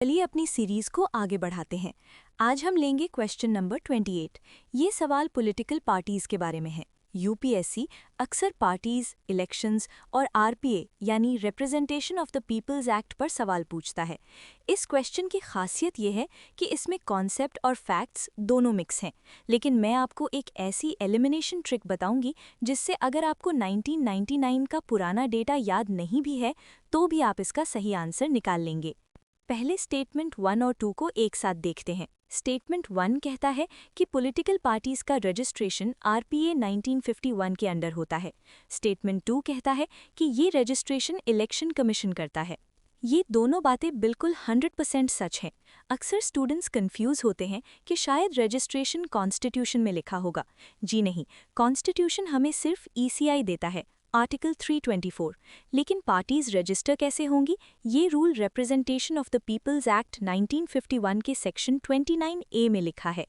चलिए अपनी सीरीज को आगे बढ़ाते हैं। आज हम लेंगे क्वेश्चन नंबर 28। ये सवाल पॉलिटिकल पार्टीज के बारे में है। यूपीएससी अक्सर पार्टीज, इलेक्शंस और आरपीए यानी representation of the people's act पर सवाल पूछता है। इस क्वेश्चन की खासियत ये है कि इसमें कॉन्सेप्ट और फैक्ट्स दोनों मिक्स हैं, लेकिन मैं आपको एक ऐसी एलिमिनेशन ट्रिक बताऊंगी जिससे अगर आपको 1999 का पुराना डेटा याद नहीं भी है तो भी आप इसका सही आंसर निकाल लेंगे। पहले स्टेटमेंट 1 और 2 को एक साथ देखते हैं। स्टेटमेंट 1 कहता है कि पॉलिटिकल पार्टीज का रजिस्ट्रेशन आरपीए 1951 के अंडर होता है। स्टेटमेंट 2 कहता है कि ये रजिस्ट्रेशन इलेक्शन कमीशन करता है। ये दोनों बातें बिल्कुल 100% सच हैं। अक्सर स्टूडेंट्स कंफ्यूज होते हैं कि शायद रजिस्ट्रेशन कॉन्स्टिट्यूशन में लिखा होगा। जी नहीं, कॉन्स्टिट्यूशन हमें सिर्फ ईसीआई देता है, आर्टिकल 324। लेकिन पार्टीज रजिस्टर कैसे होंगी, ये rule representation of the people's act 1951 के सेक्शन 29A में लिखा है।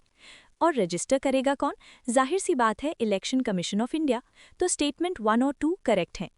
और रजिस्टर करेगा कौन? जाहिर सी बात है, इलेक्शन कमीशन ऑफ इंडिया। तो स्टेटमेंट 1 और 2 करेक्ट हैं।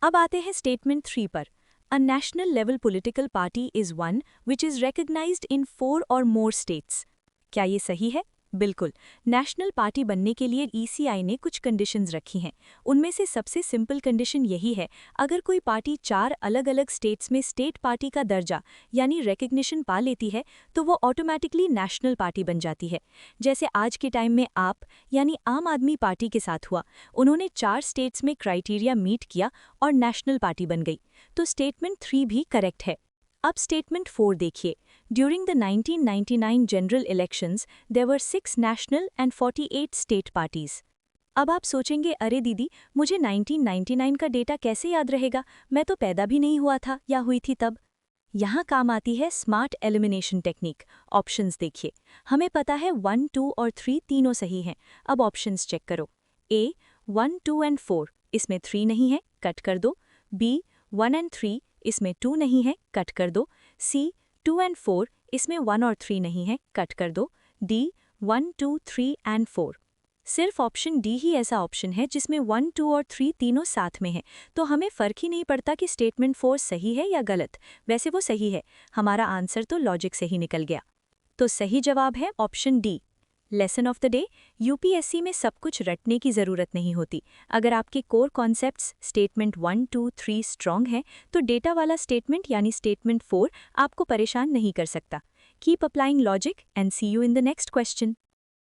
अब आते हैं स्टेटमेंट 3 पर। A national level political party is one which is recognised in 4 or more states. क्या ये सही है? बिल्कुल। नेशनल पार्टी बनने के लिए ईसीआई ने कुछ कंडीशंस रखी हैं। उनमें से सबसे सिंपल कंडीशन यही है, अगर कोई पार्टी 4 अलग अलग स्टेट्स में स्टेट पार्टी का दर्जा यानी रिकग्निशन पा लेती है तो वो ऑटोमेटिकली नेशनल पार्टी बन जाती है। जैसे आज के टाइम में आप यानी आम आदमी पार्टी के साथ हुआ, उन्होंने 4 स्टेट्स में क्राइटेरिया मीट किया और नेशनल पार्टी बन गई। तो स्टेटमेंट 3 भी करेक्ट है। अब स्टेटमेंट 4 देखिए। During the 1999 general elections there were 6 national and 48 state parties. अब आप सोचेंगे, अरे दीदी, मुझे 1999 का डेटा कैसे याद रहेगा, मैं तो पैदा भी नहीं हुआ था या हुई थी तब। यहाँ काम आती है स्मार्ट एलिमिनेशन टेक्निक। ऑप्शंस देखिए। हमें पता है 1, 2 और 3 तीनों सही हैं। अब ऑप्शंस चेक करो। ए 1, 2 एंड 4, इसमें 3 नहीं है, कट कर दो। बी 1 एंड 3, इसमें 2 नहीं है, कट कर दो। सी 2 एंड 4, इसमें 1 और 3 नहीं है, कट कर दो। D 1, 2, 3 and 4। सिर्फ ऑप्शन डी ही ऐसा ऑप्शन है जिसमें 1, 2 और 3 तीनों साथ में हैं। तो हमें फ़र्क ही नहीं पड़ता कि स्टेटमेंट 4 सही है या गलत। वैसे वो सही है, हमारा आंसर तो लॉजिक से ही निकल गया। तो सही जवाब है option D. Lesson of the day. UPSC में सब कुछ रटने की ज़रूरत नहीं होती। अगर आपके कोर कॉन्सेप्ट्स स्टेटमेंट 1, 2, 3 स्ट्रॉन्ग हैं तो डेटा वाला स्टेटमेंट यानी स्टेटमेंट 4 आपको परेशान नहीं कर सकता। Keep applying logic and see you in the next question.